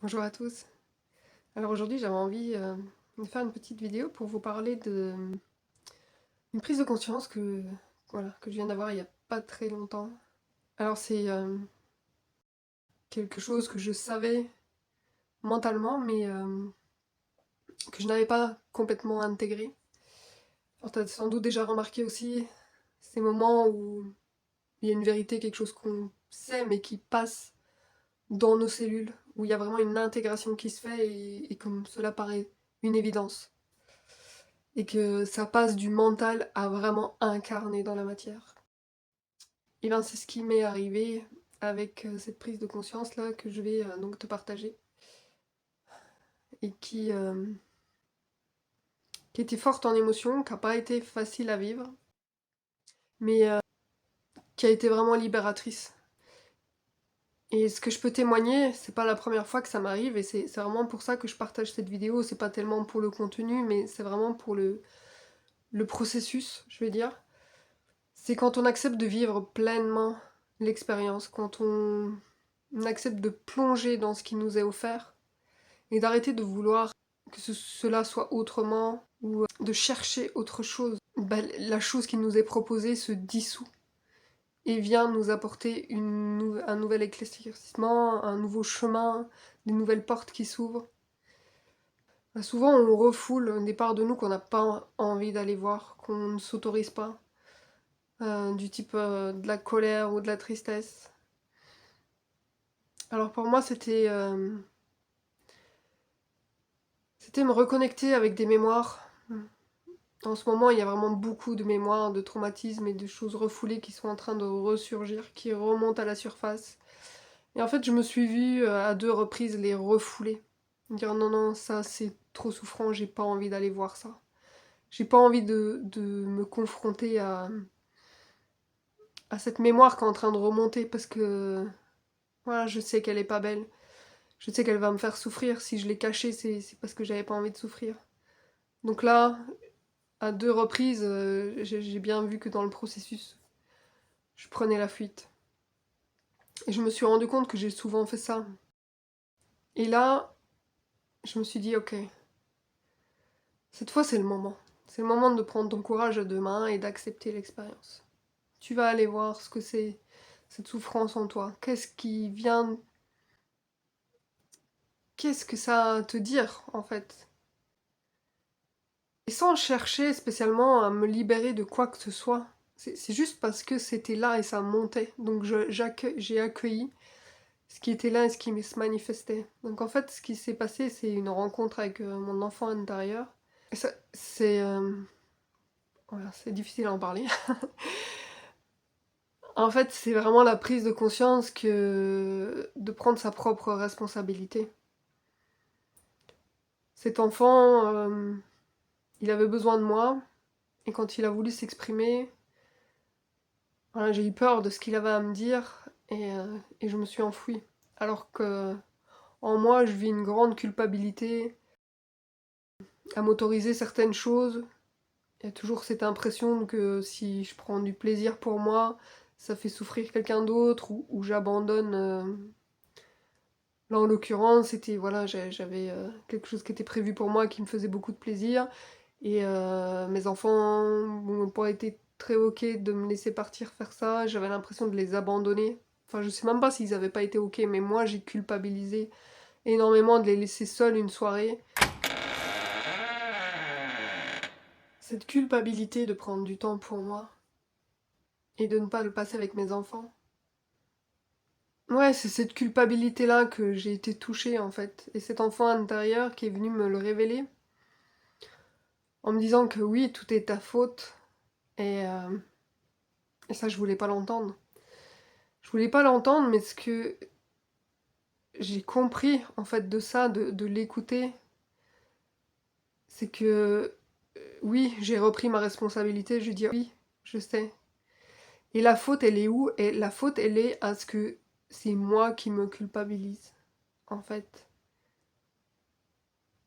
Bonjour à tous. Alors aujourd'hui j'avais envie de faire une petite vidéo pour vous parler de une prise de conscience que je viens d'avoir il n'y a pas très longtemps. Alors c'est quelque chose que je savais mentalement mais que je n'avais pas complètement intégré. Alors t'as sans doute déjà remarqué aussi ces moments où il y a une vérité, quelque chose qu'on sait mais qui passe dans nos cellules, où il y a vraiment une intégration qui se fait et comme cela paraît une évidence. Et que ça passe du mental à vraiment incarner dans la matière. Et bien c'est ce qui m'est arrivé avec cette prise de conscience là que je vais donc te partager et qui était forte en émotion, qui n'a pas été facile à vivre, mais qui a été vraiment libératrice. Et ce que je peux témoigner, c'est pas la première fois que ça m'arrive et c'est vraiment pour ça que je partage cette vidéo. C'est pas tellement pour le contenu, mais c'est vraiment pour le processus, je vais dire. C'est quand on accepte de vivre pleinement l'expérience, quand on accepte de plonger dans ce qui nous est offert et d'arrêter de vouloir que cela soit autrement ou de chercher autre chose. Bah, la chose qui nous est proposée se dissout et vient nous apporter un nouvel éclaircissement, un nouveau chemin, des nouvelles portes qui s'ouvrent. Bah, souvent on refoule des parts de nous qu'on n'a pas envie d'aller voir, qu'on ne s'autorise pas. Du type de la colère ou de la tristesse. Alors pour moi, c'était me reconnecter avec des mémoires. En ce moment, il y a vraiment beaucoup de mémoires, de traumatismes et de choses refoulées qui sont en train de ressurgir, qui remontent à la surface. Et en fait, je me suis vue à 2 reprises les refouler. Dire non, non, ça c'est trop souffrant, j'ai pas envie d'aller voir ça. J'ai pas envie de me confronter à cette mémoire qui est en train de remonter parce que voilà, je sais qu'elle est pas belle. Je sais qu'elle va me faire souffrir. Si je l'ai cachée, c'est parce que j'avais pas envie de souffrir. Donc là, à 2 reprises, j'ai bien vu que dans le processus, je prenais la fuite. Et je me suis rendu compte que j'ai souvent fait ça. Et là, je me suis dit, ok, cette fois c'est le moment. C'est le moment de prendre ton courage à 2 mains et d'accepter l'expérience. Tu vas aller voir ce que c'est, cette souffrance en toi. Qu'est-ce qui vient. Qu'est-ce que ça a à te dire, en fait? Et sans chercher spécialement à me libérer de quoi que ce soit. C'est juste parce que c'était là et ça montait. Donc j'ai accueilli ce qui était là et ce qui se manifestait. Donc en fait, ce qui s'est passé, c'est une rencontre avec mon enfant intérieur. Et ça, voilà, c'est difficile à en parler. En fait, c'est vraiment la prise de conscience que de prendre sa propre responsabilité. Cet enfant, il avait besoin de moi, et quand il a voulu s'exprimer, voilà, j'ai eu peur de ce qu'il avait à me dire et je me suis enfouie. Alors que en moi, je vis une grande culpabilité à m'autoriser certaines choses. Il y a toujours cette impression que si je prends du plaisir pour moi, ça fait souffrir quelqu'un d'autre ou j'abandonne. Là, en l'occurrence, c'était voilà, j'avais quelque chose qui était prévu pour moi qui me faisait beaucoup de plaisir et mes enfants n'ont pas été très ok de me laisser partir faire ça. J'avais l'impression de les abandonner. Enfin, je sais même pas s'ils avaient pas été ok, mais moi j'ai culpabilisé énormément de les laisser seuls une soirée. Cette culpabilité de prendre du temps pour moi et de ne pas le passer avec mes enfants. Ouais, c'est cette culpabilité-là que j'ai été touchée en fait. Et cet enfant intérieur qui est venu me le révéler en me disant que oui, tout est ta faute. Et, euh, et ça, je voulais pas l'entendre. Je voulais pas l'entendre, mais ce que j'ai compris en fait de ça, de l'écouter, c'est que oui, j'ai repris ma responsabilité. Je lui dis oui, je sais. Et la faute, elle est où? Et la faute, elle est à ce que c'est moi qui me culpabilise, en fait.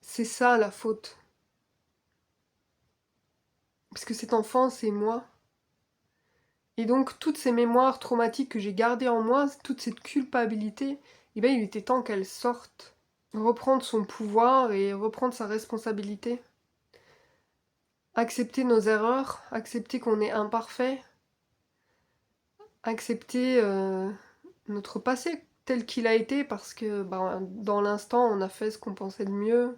C'est ça la faute. Parce que cet enfant, c'est moi. Et donc, toutes ces mémoires traumatiques que j'ai gardées en moi, toute cette culpabilité, eh bien, il était temps qu'elles sortent. reprendre son pouvoir et reprendre sa responsabilité. Accepter nos erreurs, accepter qu'on est imparfait, accepter notre passé tel qu'il a été parce que dans l'instant on a fait ce qu'on pensait de mieux.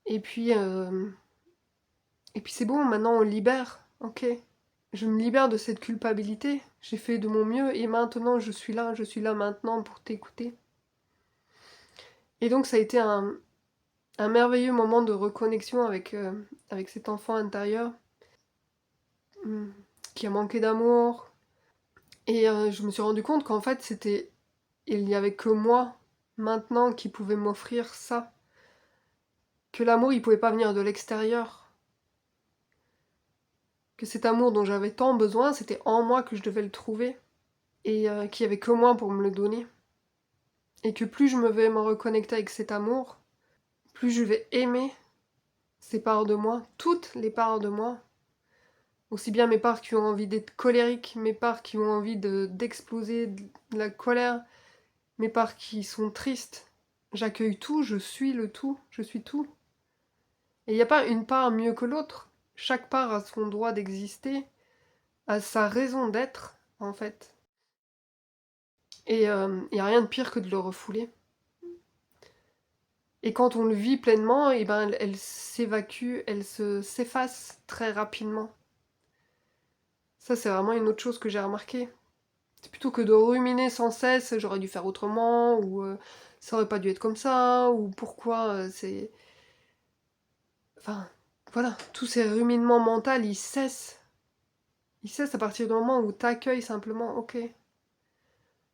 Et puis, euh, et puis c'est bon, maintenant on libère, ok. Je me libère de cette culpabilité, j'ai fait de mon mieux et maintenant je suis là maintenant pour t'écouter. Et donc ça a été un merveilleux moment de reconnexion avec cet enfant intérieur hum, qui a manqué d'amour. Et je me suis rendu compte qu'en fait il n'y avait que moi maintenant qui pouvait m'offrir ça. Que l'amour il pouvait pas venir de l'extérieur. Que cet amour dont j'avais tant besoin, c'était en moi que je devais le trouver. Et qu'il n'y avait que moi pour me le donner. Et que plus je me vais me reconnecter avec cet amour, plus je vais aimer ces parts de moi, toutes les parts de moi. Aussi bien mes parts qui ont envie d'être colériques, mes parts qui ont envie d'exploser de la colère, mes parts qui sont tristes. J'accueille tout, je suis le tout, je suis tout. Et il n'y a pas une part mieux que l'autre. Chaque part a son droit d'exister, a sa raison d'être, en fait. Et il n'y a rien de pire que de le refouler. Et quand on le vit pleinement, et ben elle s'évacue, s'efface très rapidement. Ça, c'est vraiment une autre chose que j'ai remarqué. C'est plutôt que de ruminer sans cesse, j'aurais dû faire autrement, ou ça aurait pas dû être comme ça, ou pourquoi c'est. Enfin, voilà, tous ces ruminements mentaux, ils cessent. Ils cessent à partir du moment où t'accueilles simplement, ok.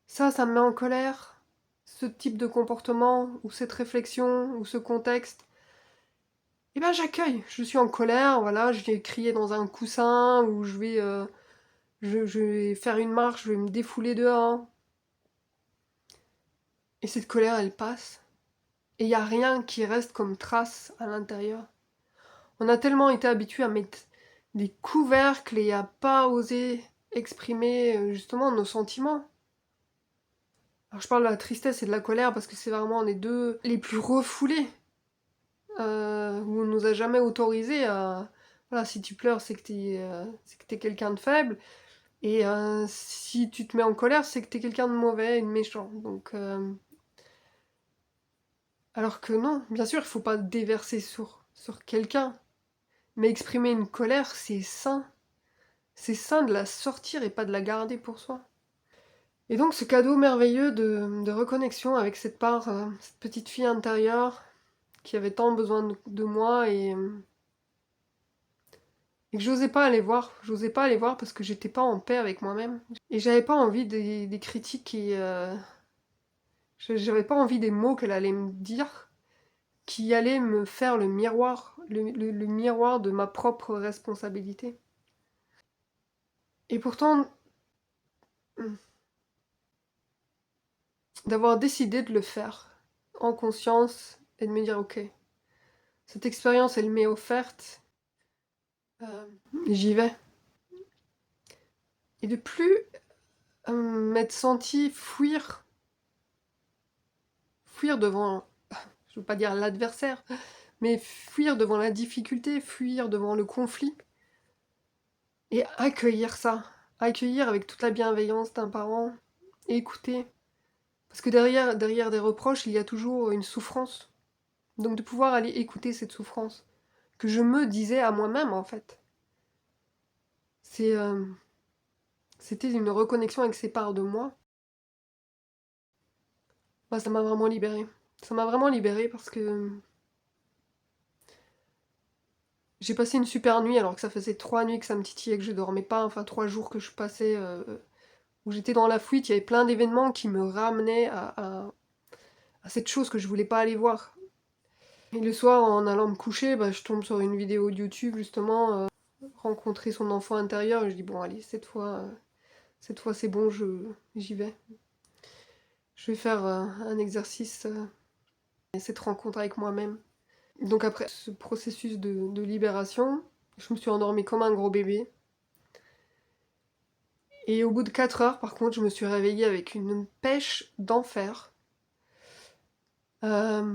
Ça me met en colère, ce type de comportement, ou cette réflexion, ou ce contexte. Eh ben j'accueille, je suis en colère, voilà, je vais crier dans un coussin, ou je vais faire une marche, je vais me défouler dehors. Et cette colère, elle passe. Et il n'y a rien qui reste comme trace à l'intérieur. On a tellement été habitués à mettre des couvercles et à pas oser exprimer justement nos sentiments. Alors je parle de la tristesse et de la colère parce que c'est vraiment les deux les plus refoulés. Où on nous a jamais autorisé à... Voilà, si tu pleures, c'est que t'es quelqu'un de faible. Et si tu te mets en colère, c'est que t'es quelqu'un de mauvais et de méchant. Donc, alors que non, bien sûr, il faut pas déverser sur quelqu'un. Mais exprimer une colère, c'est sain. C'est sain de la sortir et pas de la garder pour soi. Et donc ce cadeau merveilleux de reconnexion avec cette part, cette petite fille intérieure qui avait tant besoin de moi et que j'osais pas aller voir parce que j'étais pas en paix avec moi-même. Et j'avais pas envie des critiques j'avais pas envie des mots qu'elle allait me dire qui allaient me faire le miroir, le miroir de ma propre responsabilité. Et pourtant, d'avoir décidé de le faire en conscience et de me dire ok, cette expérience elle m'est offerte, euh, j'y vais. Et de plus m'être senti fuir devant, je veux pas dire l'adversaire, mais fuir devant la difficulté, fuir devant le conflit et accueillir ça, accueillir avec toute la bienveillance d'un parent, et écouter. Parce que derrière des reproches, il y a toujours une souffrance. Donc de pouvoir aller écouter cette souffrance que je me disais à moi-même en fait. C'est, c'était une reconnexion avec ces parts de moi. Bah, ça m'a vraiment libérée. Ça m'a vraiment libérée parce que j'ai passé une super nuit alors que ça faisait 3 nuits que ça me titillait, que je dormais pas, enfin 3 jours que je passais où j'étais dans la fuite, il y avait plein d'événements qui me ramenaient à cette chose que je voulais pas aller voir. Et le soir, en allant me coucher, bah, je tombe sur une vidéo de YouTube justement, rencontrer son enfant intérieur, et je dis bon allez, cette fois c'est bon, j'y vais. Je vais faire un exercice, cette rencontre avec moi-même. Donc après ce processus de libération, je me suis endormie comme un gros bébé. Et au bout de 4 heures, par contre, je me suis réveillée avec une pêche d'enfer. Euh,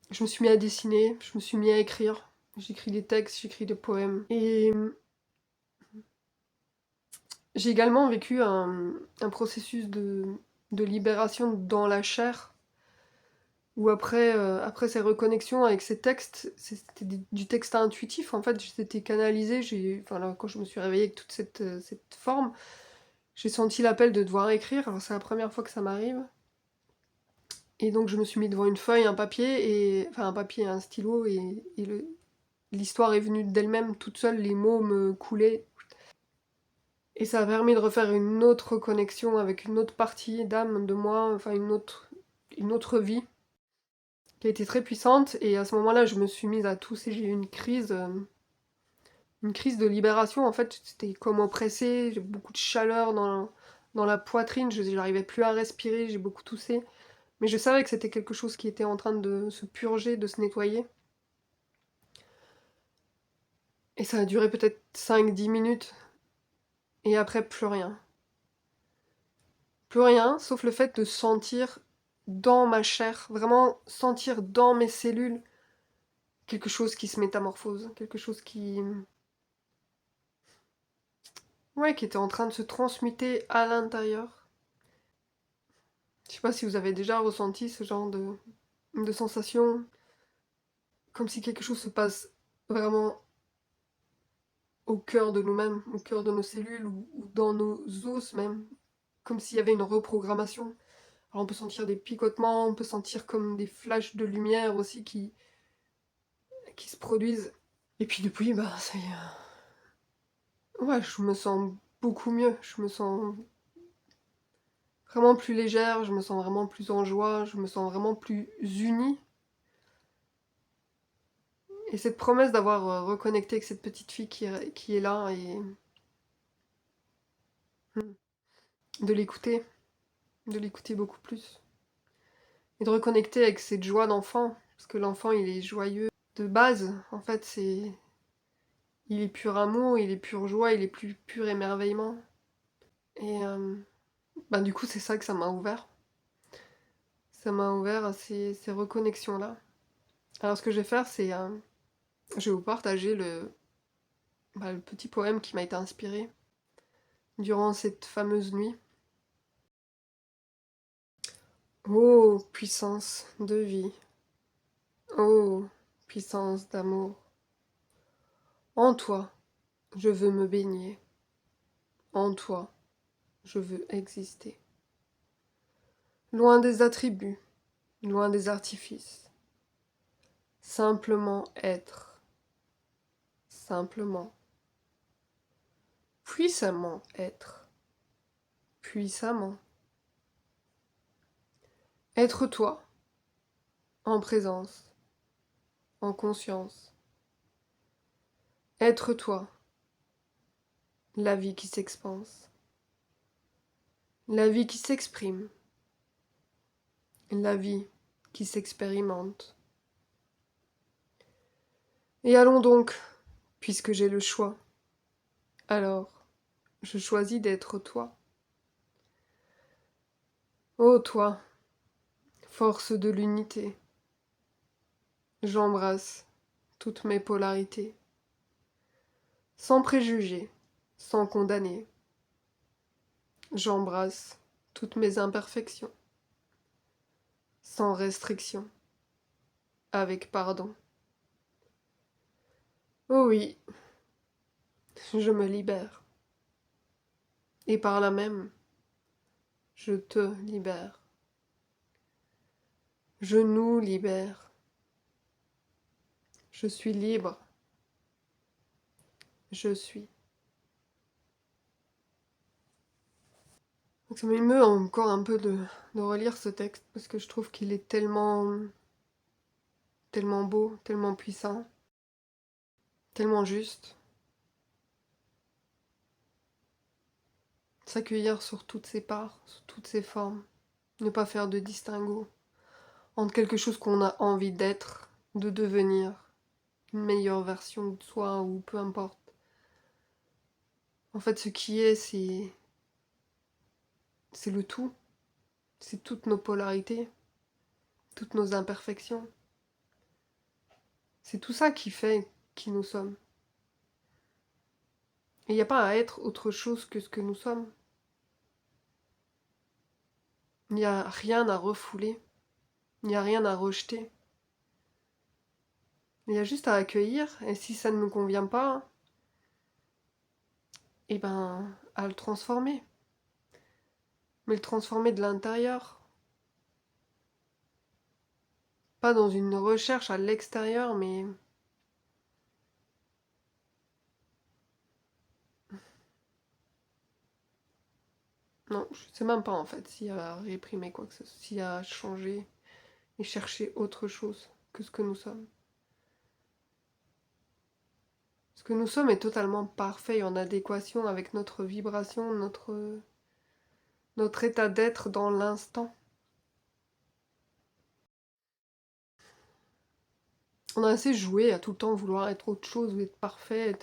je me suis mis à dessiner, je me suis mis à écrire. J'écris des textes, j'écris des poèmes. Et j'ai également vécu un processus de libération dans la chair, où après ces reconnexions avec ces textes, c'était du texte intuitif, en fait, j'étais canalisée, enfin, là, quand je me suis réveillée avec toute cette forme, j'ai senti l'appel de devoir écrire, alors c'est la première fois que ça m'arrive, et donc je me suis mis devant une feuille, un papier, enfin un papier et un stylo, et l'histoire est venue d'elle-même, toute seule, les mots me coulaient, et ça a permis de refaire une autre connexion avec une autre partie d'âme de moi, enfin une autre vie, qui a été très puissante, et à ce moment-là, je me suis mise à tousser, j'ai eu une crise de libération, en fait, c'était comme oppressé, j'ai beaucoup de chaleur dans la poitrine, je n'arrivais plus à respirer, j'ai beaucoup toussé, mais je savais que c'était quelque chose qui était en train de se purger, de se nettoyer, et ça a duré peut-être 5-10 minutes, et après, plus rien. Plus rien, sauf le fait de sentir dans ma chair, vraiment sentir dans mes cellules quelque chose qui se métamorphose, quelque chose ouais, qui était en train de se transmuter à l'intérieur. Je sais pas si vous avez déjà ressenti ce genre de sensation, comme si quelque chose se passe vraiment au cœur de nous-mêmes, au cœur de nos cellules ou dans nos os même, comme s'il y avait une reprogrammation. Alors on peut sentir des picotements, on peut sentir comme des flashs de lumière aussi qui se produisent. Et puis depuis, bah ça y est. Ouais, je me sens beaucoup mieux, je me sens vraiment plus légère, je me sens vraiment plus en joie, je me sens vraiment plus unie. Et cette promesse d'avoir reconnecté avec cette petite fille qui est là et de l'écouter beaucoup plus. Et de reconnecter avec cette joie d'enfant, parce que l'enfant il est joyeux de base, en fait il est pur amour, il est pure joie, il est plus pur émerveillement. Et bah, du coup c'est ça que ça m'a ouvert. Ça m'a ouvert à ces reconnexions-là. Alors ce que je vais faire c'est, je vais vous partager le petit poème qui m'a été inspiré durant cette fameuse nuit. Ô puissance de vie, ô puissance d'amour, en toi je veux me baigner, en toi je veux exister. Loin des attributs, loin des artifices, simplement être, simplement, puissamment être, puissamment. Être toi, en présence, en conscience. Être toi, la vie qui s'expanse, la vie qui s'exprime, la vie qui s'expérimente. Et allons donc, puisque j'ai le choix. Alors, je choisis d'être toi. Ô toi, force de l'unité, j'embrasse toutes mes polarités, sans préjugés, sans condamner. J'embrasse toutes mes imperfections, sans restriction, avec pardon. Oh oui, je me libère. Et par là même, je te libère. Je nous libère. Je suis libre. Je suis. Donc ça m'émeut encore un peu de relire ce texte parce que je trouve qu'il est tellement beau, tellement puissant, tellement juste. S'accueillir sur toutes ses parts, sur toutes ses formes. Ne pas faire de distinguo entre quelque chose qu'on a envie d'être, de devenir, une meilleure version de soi ou peu importe. En fait, ce qui est, c'est le tout. C'est toutes nos polarités. toutes nos imperfections. C'est tout ça qui fait qui nous sommes. Et il n'y a pas à être autre chose que ce que nous sommes. Il n'y a rien à refouler. Il n'y a rien à rejeter. Il y a juste à accueillir, et si ça ne nous convient pas, eh ben, à le transformer. Mais le transformer de l'intérieur. Pas dans une recherche à l'extérieur, mais non, je sais même pas en fait s'il y a à réprimer quoi que ce soit, s'il y a à changer et chercher autre chose que ce que nous sommes. Ce que nous sommes est totalement parfait et en adéquation avec notre vibration, notre état d'être dans l'instant. On a assez joué à tout le temps vouloir être autre chose ou être parfait.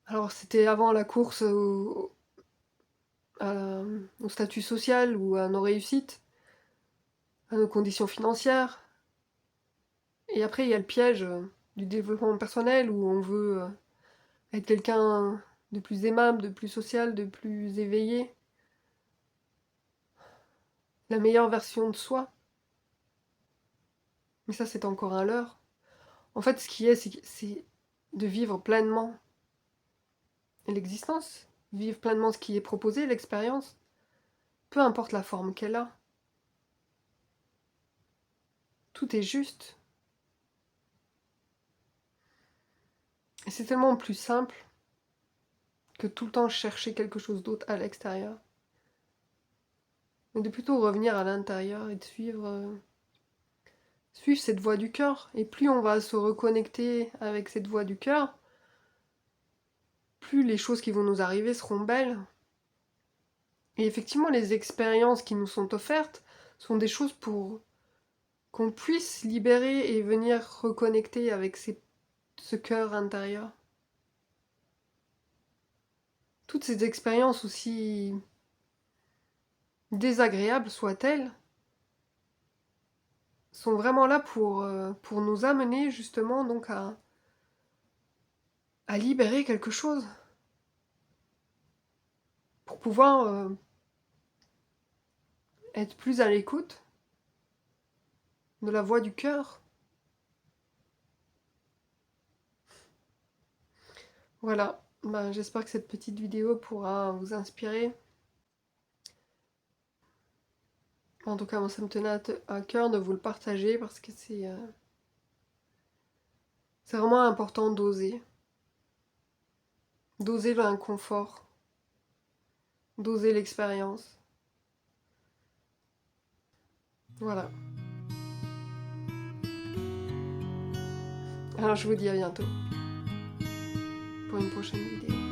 Alors c'était avant la course au statut social ou à nos réussites, à nos conditions financières. Et après il y a le piège du développement personnel où on veut être quelqu'un de plus aimable, de plus social, de plus éveillé. La meilleure version de soi. Mais ça c'est encore un leurre. En fait ce qui est, c'est de vivre pleinement l'existence, vivre pleinement ce qui est proposé, l'expérience, peu importe la forme qu'elle a. Tout est juste. Et c'est tellement plus simple que tout le temps chercher quelque chose d'autre à l'extérieur. Mais de plutôt revenir à l'intérieur et de suivre cette voie du cœur. Et plus on va se reconnecter avec cette voie du cœur, plus les choses qui vont nous arriver seront belles. Et effectivement, les expériences qui nous sont offertes sont des choses pour qu'on puisse libérer et venir reconnecter avec ce cœur intérieur. Toutes ces expériences, aussi désagréables soient-elles, sont vraiment là pour nous amener justement donc à libérer quelque chose. Pour pouvoir être plus à l'écoute de la voix du cœur. Voilà, ben, j'espère que cette petite vidéo pourra vous inspirer. En tout cas, moi ça me tenait à cœur de vous le partager parce que c'est vraiment important d'oser. D'oser l'inconfort. D'oser l'expérience. Voilà. Alors je vous dis à bientôt pour une prochaine vidéo.